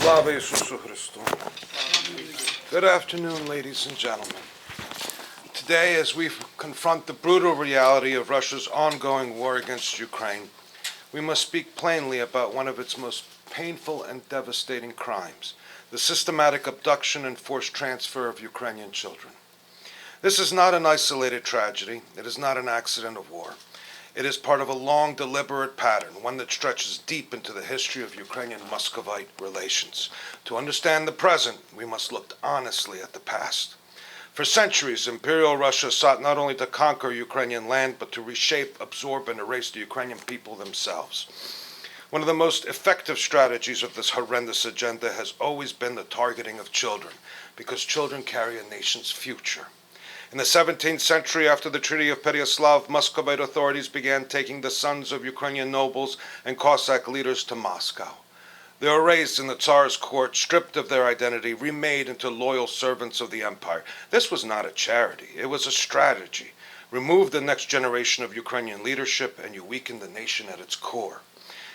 Slava Isusu Christu. Good afternoon, ladies and gentlemen. Today, as we confront the brutal reality of Russia's ongoing war against Ukraine, we must speak plainly about one of its most painful and devastating crimes, the systematic abduction and forced transfer of Ukrainian children. This is not an isolated tragedy. It is not an accident of war. It is part of a long, deliberate pattern, one that stretches deep into the history of Ukrainian-Muscovite relations. To understand the present, we must look honestly at the past. For centuries, Imperial Russia sought not only to conquer Ukrainian land, but to reshape, absorb, and erase the Ukrainian people themselves. One of the most effective strategies of this horrendous agenda has always been the targeting of children, because children carry a nation's future. In the 17th century, after the Treaty of Pereyaslav, Muscovite authorities began taking the sons of Ukrainian nobles and Cossack leaders to Moscow. They were raised in the Tsar's court, stripped of their identity, remade into loyal servants of the empire. This was not a charity, it was a strategy. Remove the next generation of Ukrainian leadership and you weaken the nation at its core.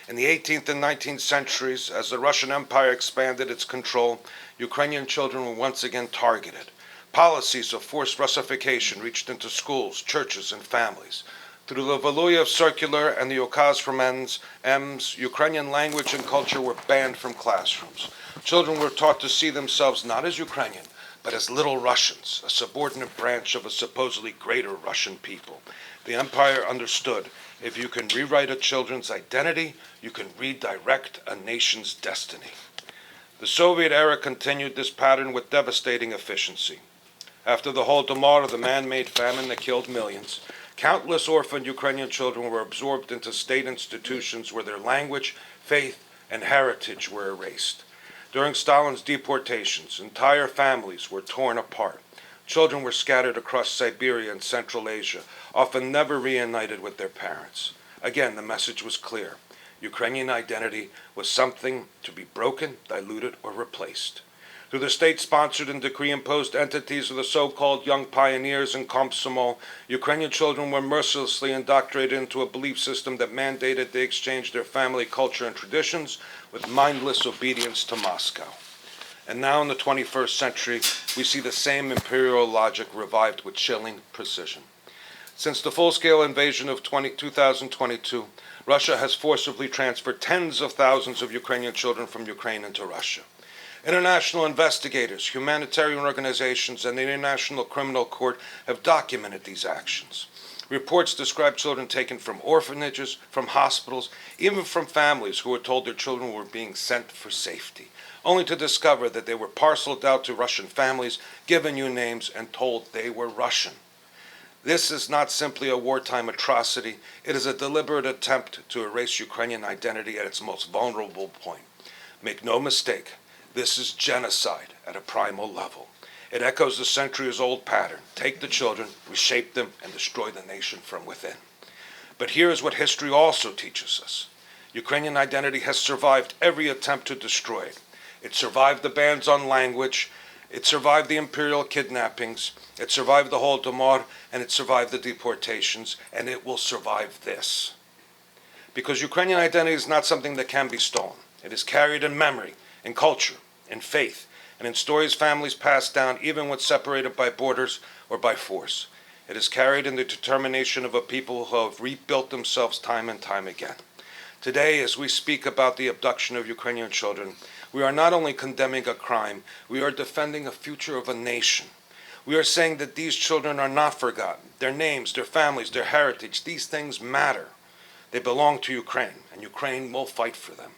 In the 18th and 19th centuries, as the Russian Empire expanded its control, Ukrainian children were once again targeted. Policies of forced Russification reached into schools, churches, and families. Through the Valuyev Circular and the Ukaz from M's, Ukrainian language and culture were banned from classrooms. Children were taught to see themselves not as Ukrainian, but as Little Russians, a subordinate branch of a supposedly greater Russian people. The empire understood, if you can rewrite a children's identity, you can redirect a nation's destiny. The Soviet era continued this pattern with devastating efficiency. After the Holodomor, the man-made famine that killed millions, countless orphaned Ukrainian children were absorbed into state institutions where their language, faith, and heritage were erased. During Stalin's deportations, entire families were torn apart. Children were scattered across Siberia and Central Asia, often never reunited with their parents. Again, the message was clear. Ukrainian identity was something to be broken, diluted, or replaced. Through the state-sponsored and decree-imposed entities of the so-called Young Pioneers and Komsomol, Ukrainian children were mercilessly indoctrinated into a belief system that mandated they exchange their family culture and traditions with mindless obedience to Moscow. And now in the 21st century, we see the same imperial logic revived with chilling precision. Since the full-scale invasion of 2022, Russia has forcibly transferred tens of thousands of Ukrainian children from Ukraine into Russia. International investigators, humanitarian organizations, and the International Criminal Court have documented these actions. Reports describe children taken from orphanages, from hospitals, even from families who were told their children were being sent for safety, only to discover that they were parceled out to Russian families, given new names, and told they were Russian. This is not simply a wartime atrocity, it is a deliberate attempt to erase Ukrainian identity at its most vulnerable point. Make no mistake, this is genocide at a primal level. It echoes the centuries-old pattern. Take the children, reshape them, and destroy the nation from within. But here is what history also teaches us. Ukrainian identity has survived every attempt to destroy it. It survived the bans on language, it survived the imperial kidnappings, it survived the Holodomor, and it survived the deportations, and it will survive this. Because Ukrainian identity is not something that can be stolen. It is carried in memory, in culture, in faith, and in stories families pass down even when separated by borders or by force. It is carried in the determination of a people who have rebuilt themselves time and time again. Today, as we speak about the abduction of Ukrainian children, we are not only condemning a crime, we are defending a future of a nation. We are saying that these children are not forgotten. Their names, their families, their heritage, these things matter. They belong to Ukraine, and Ukraine will fight for them.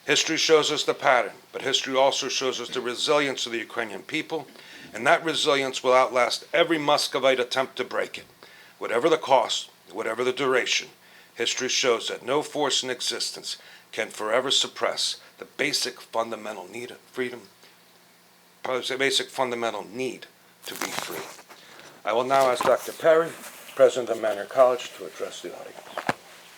History shows us the pattern, but history also shows us the resilience of the Ukrainian people, and that resilience will outlast every Muscovite attempt to break it. Whatever the cost, whatever the duration, history shows that no force in existence can forever suppress the basic fundamental need of freedom, basic fundamental need to be free. I will now ask Dr. Perry, President of Manor College, to address the audience.